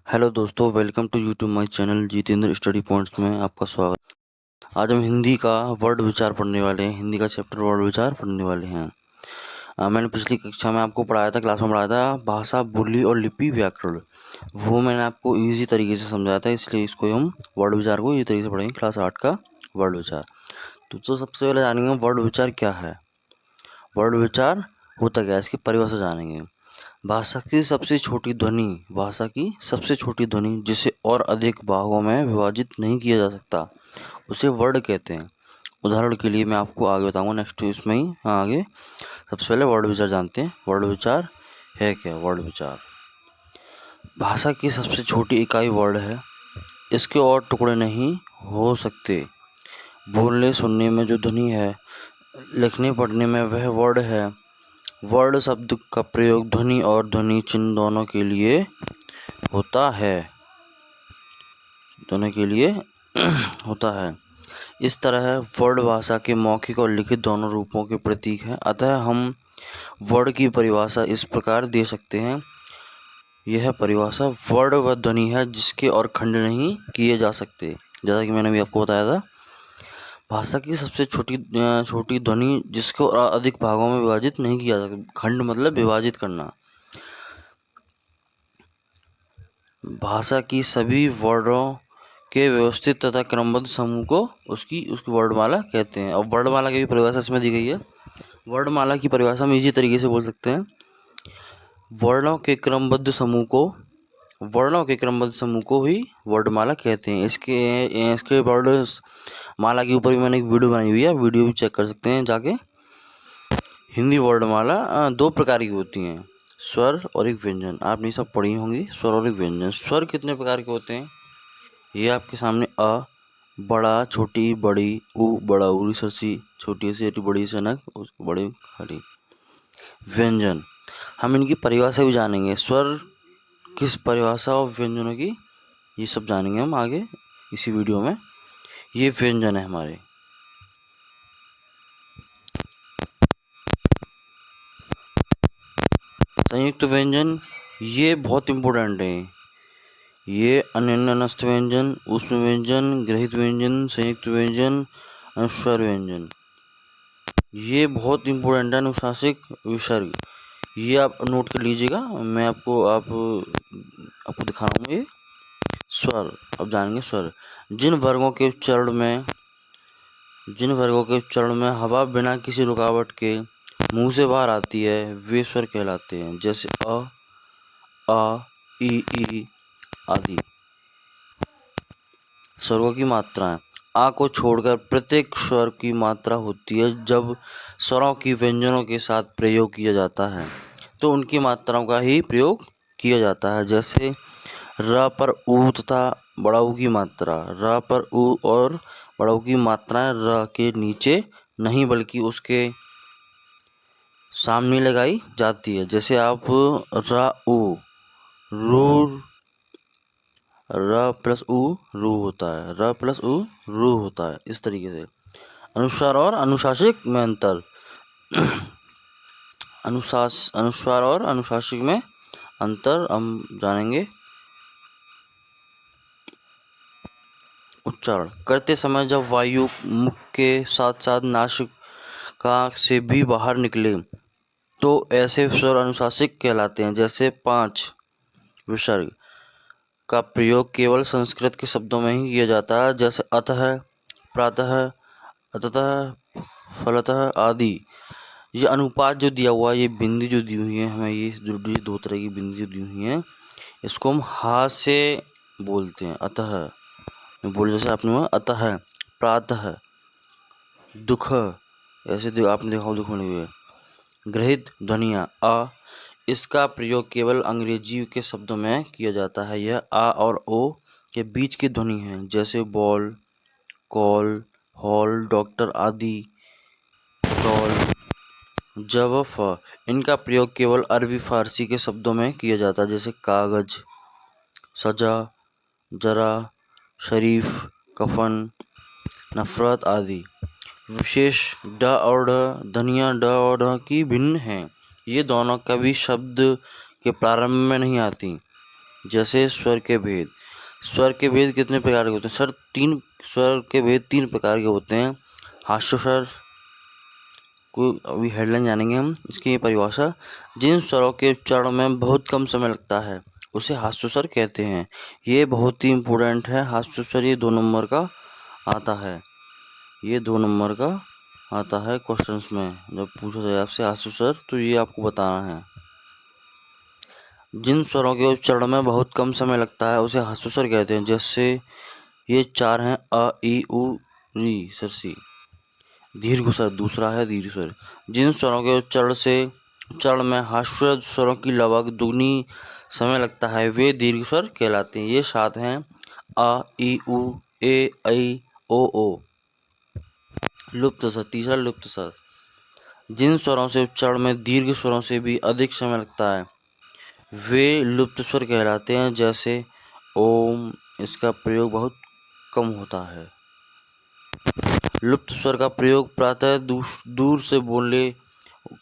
Hello दोस्तों, welcome to YouTube my channel Jitendra study points में आपका स्वागत। आज हम हिंदी का वर्ड विचार पढ़ने वाले हैं। हिंदी का चैप्टर वर्ड विचार पढ़ने वाले हैं। मैंने पिछली कक्षा में आपको पढ़ाया था, क्लास में पढ़ाया था भाषा, बोली और लिपि व्याकरण। वो मैंने आपको इजी तरीके से समझाया था, इसलिए इसको हम वर्ड विचार को इसी तरीके से पढ़ेंगे। क्लास 8 का वर्ड विचार। तो सबसे पहले जानेंगे वर्ड विचार क्या है। वर्ड विचार होता क्या है, इसकी परिभाषा जानेंगे। भाषा की सबसे छोटी ध्वनि जिसे और अधिक भागों में विभाजित नहीं किया जा सकता, उसे वर्ड कहते हैं। उदाहरण के लिए मैं आपको आगे बताऊंगा, नेक्स्ट इसमें ही आगे। सबसे पहले वर्ड विचार जानते हैं। वर्ड विचार है क्या? वर्ड विचार भाषा की सबसे छोटी इकाई वर्ड है। इसके और टुकड़े नहीं हो सकते। बोलने सुनने में जो ध्वनि है, लिखने पढ़ने में वह वर्ड है। वर्ड शब्द का प्रयोग ध्वनि और ध्वनि चिन्ह दोनों के लिए होता है। होता है। इस तरह वर्ड भाषा के मौखिक और लिखित दोनों रूपों के प्रतीक हैं। अतः हम वर्ड की परिभाषा इस प्रकार दे सकते हैं। यह परिभाषा वर्ड व ध्वनि है जिसके और खंड नहीं किए जा सकते। जैसा कि मैंने भी आपको बताया था, भाषा की सबसे छोटी ध्वनि जिसको अधिक भागों में विभाजित नहीं किया जा सकता। खंड मतलब विभाजित करना। भाषा की सभी वर्णों के व्यवस्थित तथा क्रमबद्ध समूह को उसकी वर्णमाला कहते हैं। और वर्णमाला की भी परिभाषा इसमें दी गई है। वर्णमाला की परिभाषा हम इसी तरीके से बोल सकते हैं। वर्णों के क्रमबद्ध समूह को ही वर्णमाला कहते हैं। इसके वर्ड माला के ऊपर भी मैंने एक वीडियो बनाई हुई है, वीडियो भी चेक कर सकते हैं जाके। हिंदी वर्णमाला दो प्रकार की होती हैं, स्वर और एक व्यंजन। आपने सब पढ़ी होंगी, स्वर और एक व्यंजन। स्वर कितने प्रकार के होते हैं? ये आपके सामने अ, बड़ा, छोटी, बड़ी, उ, बड़ा उ, सरसी, छोटी सी बड़ी सनक, बड़ी खड़ी। व्यंजन, हम इनकी परिभाषा भी जानेंगे। स्वर किस परिभाषा और व्यंजनों की, ये सब जानेंगे हम आगे इसी वीडियो में। ये व्यंजन है हमारे। संयुक्त व्यंजन, ये बहुत इम्पोर्टेंट है। ये अन्यन्यस्त व्यंजन, ऊष्म व्यंजन, ग्रहित व्यंजन, संयुक्त व्यंजन, अनुस्वार व्यंजन, ये बहुत इम्पोर्टेंट है। अनुशासिक विसर्ग, ये आप नोट कर लीजिएगा। मैं आपको दिखा रहा हूँ ये स्वर। अब जानेंगे स्वर। जिन वर्गों के उच्चारण में हवा बिना किसी रुकावट के मुंह से बाहर आती है, वे स्वर कहलाते हैं। जैसे अ, आ, ई आदि। स्वरों की मात्राएं, आ को छोड़कर प्रत्येक स्वर की मात्रा होती है। जब स्वरों की व्यंजनों के साथ प्रयोग किया जाता है तो उनकी मात्राओं का ही प्रयोग किया जाता है। जैसे र पर उ तथा बड़ा ऊ की मात्रा, र पर उ और बड़ा ऊ की मात्राएं र के नीचे नहीं बल्कि उसके सामने लगाई जाती है। जैसे आप र उ, रू, र प्लस उ रू होता है, र प्लस उ रू होता है। इस तरीके से अनुस्वार और अनुशासिक में अंतर। अनुस्वार और अनुशासिक में अंतर हम जानेंगे। उच्चारण करते समय जब वायु मुख के साथ साथ नासिका से भी बाहर निकले तो ऐसे स्वर अनुशासिक कहलाते हैं। जैसे 5 विसर्ग का प्रयोग केवल संस्कृत के शब्दों में ही किया जाता है। जैसे अतः, प्रातः, अतः, फलतः आदि। ये अनुपात जो दिया हुआ है, ये बिंदी जो दी हुई है हमें, ये दो तरह की बिंदी जो दी हुई हैं, इसको हम हाथ से बोलते हैं। अतः बोल, जैसे आपने बोला अतः, प्रातः, दुख, ऐसे आपने देखा दुख बने हुए। ग्रहित ध्वनियाँ अ, इसका प्रयोग केवल अंग्रेजी के शब्दों में किया जाता है। यह आ और ओ के बीच की ध्वनि है। जैसे बॉल, कॉल, हॉल, डॉक्टर आदि। टॉल, जब फ, इनका प्रयोग केवल अरबी फारसी के शब्दों में किया जाता है। जैसे कागज, सजा, जरा, शरीफ, कफन, नफरत आदि। विशेष ड और ढ ध्वनियाँ ड और ढ की भिन्न हैं। ये दोनों कभी शब्द के प्रारंभ में नहीं आती। जैसे स्वर के भेद। स्वर के भेद कितने प्रकार के होते हैं सर? स्वर के भेद 3 प्रकार के होते हैं। हास्य स्वर को अभी हेडलाइन जानेंगे हम। इसकी परिभाषा: जिन स्वरों के उच्चारण में बहुत कम समय लगता है उसे हास्य स्वर कहते हैं। ये बहुत ही इम्पोर्टेंट है। हास्य स्वर ये 2 नंबर का आता है। ये 2 नंबर का आता है क्वेश्चंस में। जब पूछा जाए आपसे हास्य स्वर तो ये आपको बताना है। जिन स्वरों के उच्चारण में बहुत कम समय लगता है उसे हास्य स्वर कहते हैं। जैसे ये 4 हैं: अ, ई, उ, री, सी। दीर्घ स्वर दूसरा है दीर्घ स्वर। जिन स्वरों के उच्चारण में हास्य स्वरों की लगभग दुगनी समय लगता है वे दीर्घ स्वर कहलाते हैं। ये 7 हैं: अ, ई, उ, ए, ऐ, ओ। लुप्त स्वर तीसरा लुप्त स्वर। जिन स्वरों से उच्चारण में दीर्घ स्वरों से भी अधिक समय लगता है वे लुप्त स्वर कहलाते हैं। जैसे ओम, इसका प्रयोग बहुत कम होता है। लुप्त स्वर का प्रयोग प्रायतः दूर से बोलने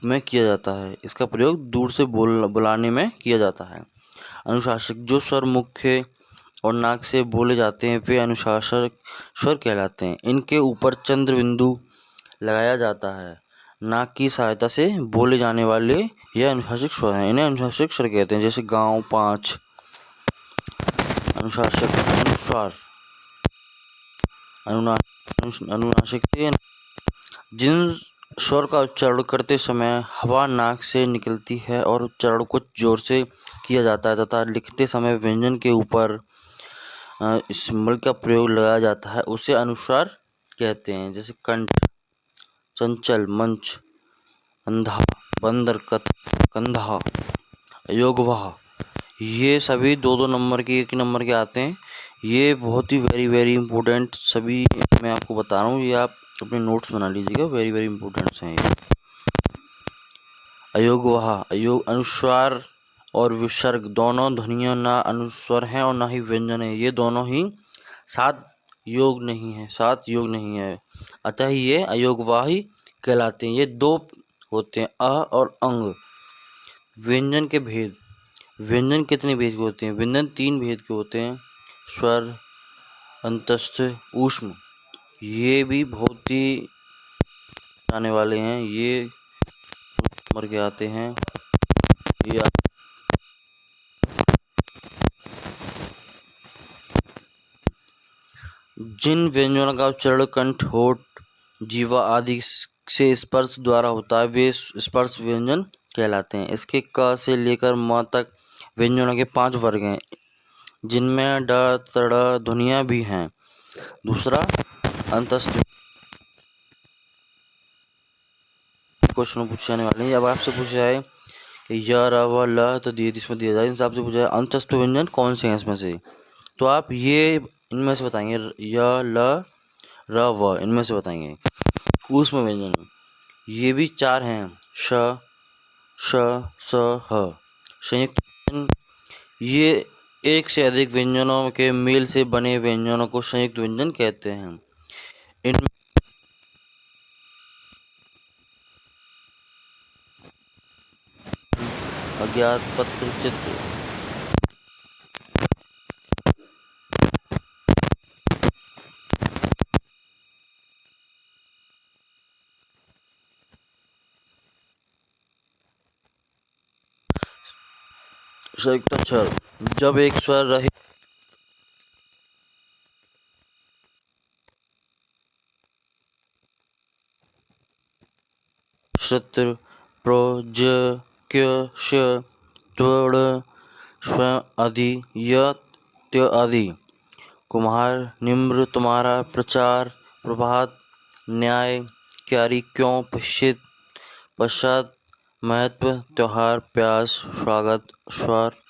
में किया जाता है। इसका प्रयोग दूर से बुलाने में किया जाता है। अनुशासक: जो स्वर मुख्य और नाक से बोले जाते हैं वे अनुशासक स्वर कहलाते हैं। इनके ऊपर चंद्र बिंदु लगाया जाता है। नाक की सहायता से बोले जाने वाले यह अनुशासक स्वर हैं। इन्हें अनुशासक स्वर कहते हैं। जैसे गांव 5। अनुशासक अनुस्वार अनुनासिक। जिन स्वर का उच्चारण करते समय हवा नाक से निकलती है और उच्चारण कुछ जोर से किया जाता है तथा लिखते समय व्यंजन के ऊपर इस मल का प्रयोग लगाया जाता है उसे अनुस्वार कहते हैं। जैसे कंठ, चंचल, मंच, अंधा, बंदर, कंधा, योगवाह। ये सभी 2-2 नंबर के 1 नंबर के आते हैं। ये बहुत ही वेरी इंपॉर्टेंट सभी मैं आपको बता रहा हूँ। ये आप अपने नोट्स बना लीजिएगा। वेरी इंपॉर्टेंट हैं ये। अयोगवाह अनुस्वार और विसर्ग दोनों ध्वनियाँ ना अनुस्वर हैं और ना ही व्यंजन है। ये दोनों ही साथ योग नहीं है अतः ये अयोगवाही कहलाते हैं। ये 2 होते हैं अ और अंग। व्यंजन के भेद। व्यंजन कितने भेद के होते हैं? व्यंजन 3 भेद के होते हैं: स्वर, अंतस्थ, ऊष्म। ये भी बहुत ही आने वाले हैं। ये नंबर के आते हैं। ये जिन व्यंजनों का उच्चारण कंठ, होठ, जीवा आदि से स्पर्श द्वारा होता है वे स्पर्श व्यंजन कहलाते हैं। इसके क से लेकर म तक व्यंजनों के 5 वर्ग हैं जिनमें ड, तड़ ध्वनियाँ भी हैं। दूसरा अंतस्थ। क्वेश्चन पूछे जाने वाले हैं। अब आपसे पूछा जाए कि य, र, व, ल तो दिए इसमें दिया जाए। हिसाब से पूछा जाए अंतस्थ व्यंजन कौन से हैं इसमें से, तो आप ये इनमें से बताएंगे य, ल, र, व इनमें से बताएंगे। ऊष्म व्यंजन ये भी 4 हैं: श, श, स, ह। संयुक्त व्यंजन ये एक से अधिक व्यंजनों के मेल से बने व्यंजनों को संयुक्त व्यंजन कहते हैं। इनमें अज्ञात, पत्र, चित्र। संयुक्त अक्षर जब एक स्वर रहित श्रुत, प्र, ज, क, श, त्वड़, स्व आदि, य, त्य आदि। कुम्हार, निम्र, तुम्हारा, प्रचार, प्रभात, न्याय, क्यारी, क्यों, पश्चात, महत्व, त्योहार, प्यास, स्वागत, स्वार्थ।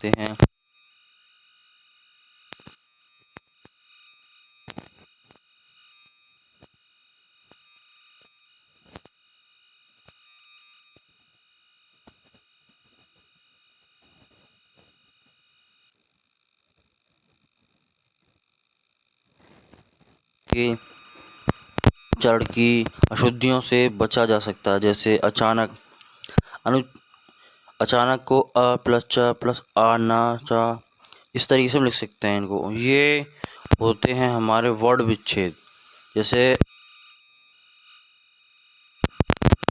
होते हैं। कि उच्चारण की अशुद्धियों से बचा जा सकता है, जैसे अचानक को अ प्लस च प्लस आ ना चा, इस तरीके से हम लिख सकते हैं इनको। ये होते हैं हमारे वर्ड विच्छेद। जैसे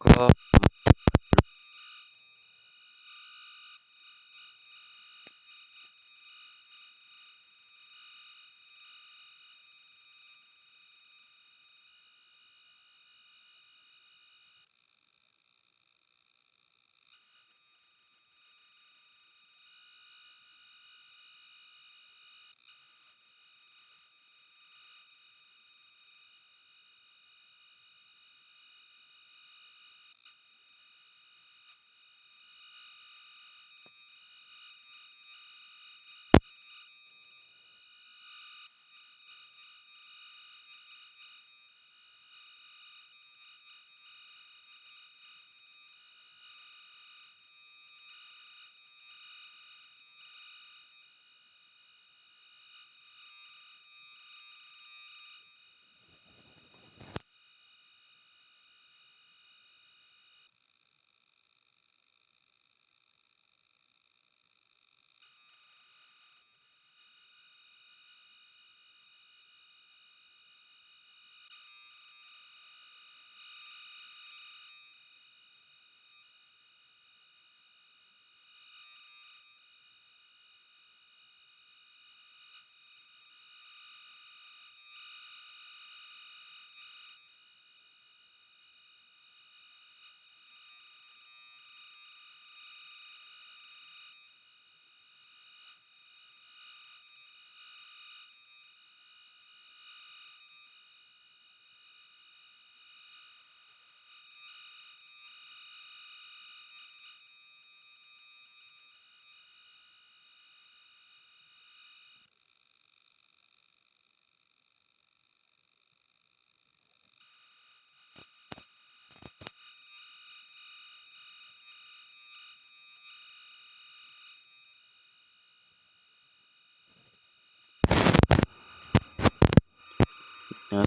का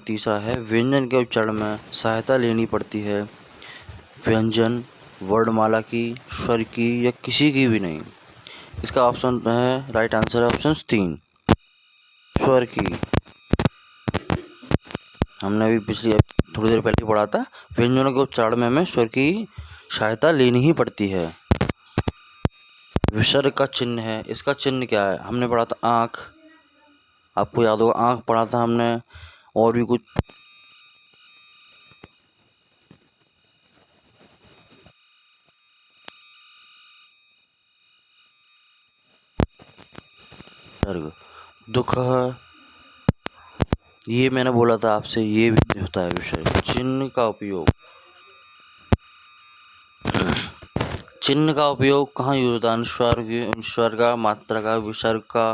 तीसरा है व्यंजन के उच्चारण में सहायता लेनी पड़ती है। व्यंजन वर्णमाला की, स्वर की या किसी की भी नहीं। इसका ऑप्शन है, राइट आंसर है ऑप्शन 3, स्वर की। हमने अभी पिछली थोड़ी देर पहले पढ़ा था, व्यंजनों के उच्चारण में हमें स्वर की सहायता लेनी ही पड़ती है। विसर्ग का चिन्ह है, इसका चिन्ह क्या है? हमने पढ़ा था आँख, आपको याद होगा आँख पढ़ा था हमने, और भी कुछ विसर्ग। दुख, ये मैंने बोला था आपसे, ये भी होता है विसर्ग। चिन्ह का उपयोग, चिन्ह का उपयोग कहाँ यूज होता है? स्वर का, मात्रा का, विसर्ग का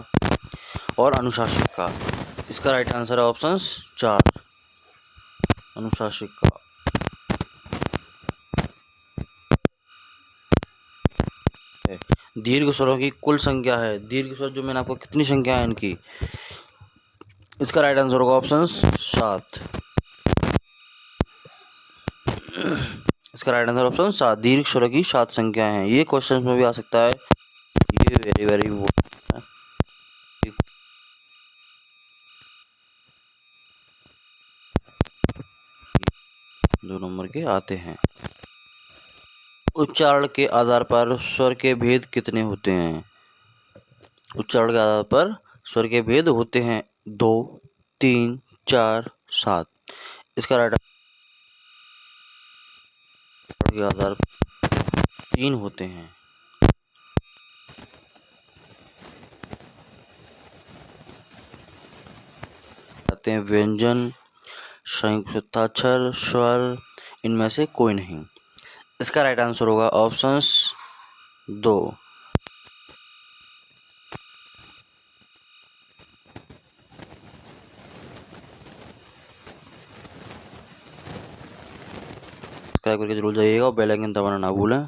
और अनुशासिक का। इसका राइट आंसर है ऑप्शन 4, अनुशासिक का। दीर्घ स्वरों की कुल संख्या है, दीर्घ स्वर जो मैंने आपको, कितनी संख्या है इनकी? इसका राइट आंसर होगा ऑप्शन 7। इसका राइट आंसर ऑप्शन 7, दीर्घ स्वर की 7 संख्याएं हैं। ये क्वेश्चन में भी आ सकता है, ये वेरी वेरी दो नंबर के आते हैं। उच्चारण के आधार पर स्वर के भेद कितने होते हैं? उच्चारण के आधार पर स्वर के भेद होते हैं 2, 3, 4, 7। इसका राइट आंसर के आधार पर 3 होते हैं। आते हैं व्यंजन, संयुक्ताक्षर, स्वर, इनमें से कोई नहीं। इसका राइट आंसर होगा ऑप्शंस 2। सब्सक्राइब करके जरूर जाइएगा और बेल आइकन दबाना ना भूलें।